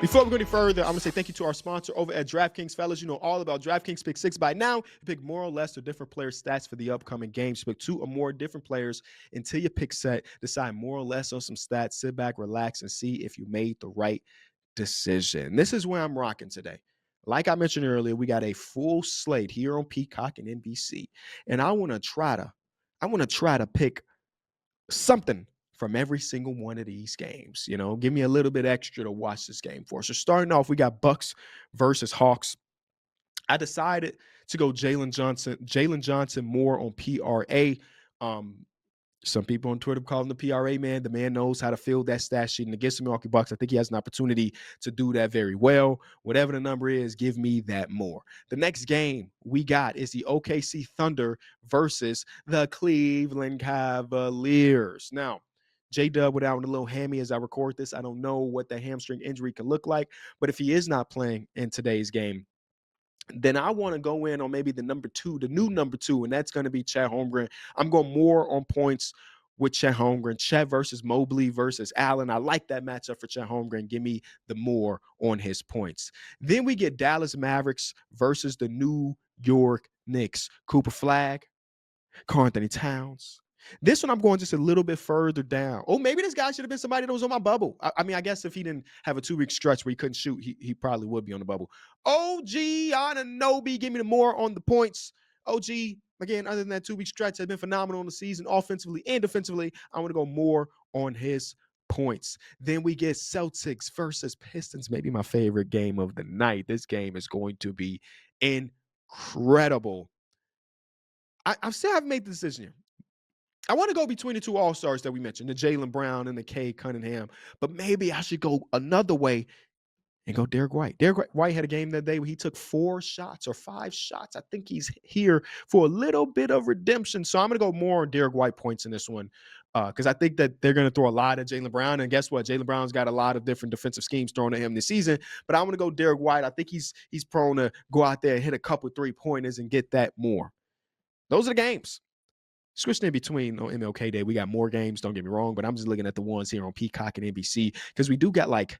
Before we go any further, I'm going to say thank you to our sponsor over at DraftKings. Fellas, you know all about DraftKings Pick 6 by now. You pick more or less or different player stats for the upcoming games. You pick 2 or more different players until your pick set. Decide more or less on some stats. Sit back, relax, and see if you made the right decision. This is where I'm rocking today. Like I mentioned earlier, we got a full slate here on Peacock and NBC. And I want to try to pick something from every single one of these games. You know, give me a little bit extra to watch this game for. So starting off, we got Bucks versus Hawks. I decided to go Jalen Johnson more on PRA. Some people on Twitter call him the PRA man. The man knows how to fill that stat sheet. And against the Milwaukee Bucks, I think he has an opportunity to do that very well. Whatever the number is, give me that more. The next game we got is the OKC Thunder versus the Cleveland Cavaliers. Now, J-Dub went out with a little hammy as I record this. I don't know what the hamstring injury can look like, but if he is not playing in today's game, then I want to go in on maybe the new number two, and that's going to be Chet Holmgren. I'm going more on points with Chet Holmgren. Chet versus Mobley versus Allen. I like that matchup for Chet Holmgren. Give me the more on his points. Then we get Dallas Mavericks versus the New York Knicks. Cooper Flag, Karl Anthony Towns. This one I'm going just a little bit further down. Oh, maybe this guy should have been somebody that was on my bubble. I mean, I guess if he didn't have a 2-week stretch where he couldn't shoot, he probably would be on the bubble. OG Anunoby, give me the more on the points. OG, again, other than that 2-week stretch, has been phenomenal in the season, offensively and defensively. I want to go more on his points. Then we get Celtics versus Pistons, maybe my favorite game of the night. This game is going to be incredible. I still haven't made the decision here. I want to go between the 2 All-Stars that we mentioned, the Jaylen Brown and the Cade Cunningham, but maybe I should go another way and go Derrick White. Derrick White had a game that day where he took 4 shots or 5 shots. I think he's here for a little bit of redemption. So I'm going to go more on Derrick White points in this one because I think that they're going to throw a lot at Jaylen Brown. And guess what? Jaylen Brown's got a lot of different defensive schemes thrown at him this season. But I'm going to go Derrick White. I think he's prone to go out there and hit a couple 3-pointers and get that more. Those are the games. Switching in between on MLK Day, we got more games, don't get me wrong, but I'm just looking at the ones here on Peacock and NBC because we do got, like,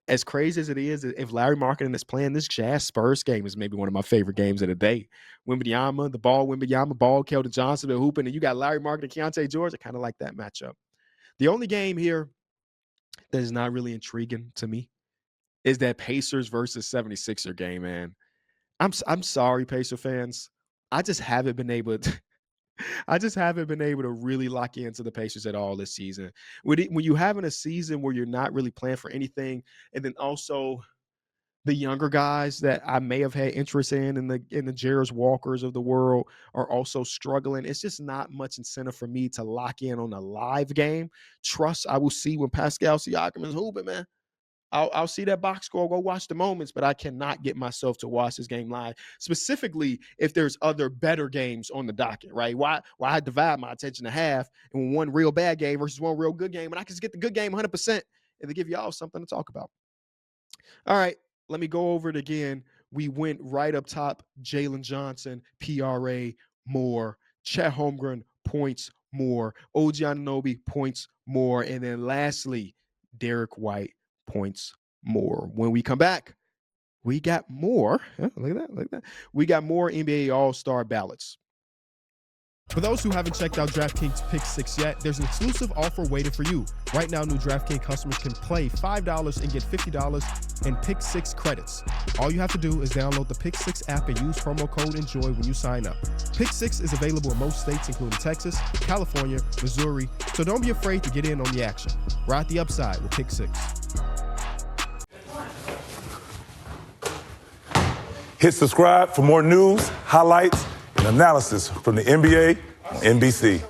as crazy as it is, if Larry Marketing is playing, this Jazz Spurs game is maybe one of my favorite games of the day. Wembanyama, Keldon Johnson, the hooping, and you got Larry Marketing, Keontae George. I kind of like that matchup. The only game here that is not really intriguing to me is that Pacers versus 76er game, man. I'm sorry, Pacer fans. I just haven't been able to really lock into the Pacers at all this season. When you're having a season where you're not really playing for anything, and then also the younger guys that I may have had interest in the Jarris Walkers of the world are also struggling, it's just not much incentive for me to lock in on a live game. Trust I will see when Pascal Siakam is hooping, man. I'll see that box score, go watch the moments, but I cannot get myself to watch this game live, specifically if there's other better games on the docket, right? Why I divide my attention to half and one real bad game versus one real good game, and I can just get the good game 100% and to give y'all something to talk about. All right, let me go over it again. We went right up top, Jalen Johnson, PRA, more. Chet Holmgren, points, more. OG Anunoby, points, more. And then lastly, Derrick White, points, more. When we come back, we got more. Look at that. We got more NBA All-Star ballots. For those who haven't checked out DraftKings Pick 6 yet, there's an exclusive offer waiting for you. Right now, new DraftKings customers can play $5 and get $50 in Pick 6 credits. All you have to do is download the Pick 6 app and use promo code ENJOY when you sign up. Pick 6 is available in most states, including Texas, California, Missouri, so don't be afraid to get in on the action. Ride the upside with Pick 6. Hit subscribe for more news, highlights, and analysis from the NBA on NBC.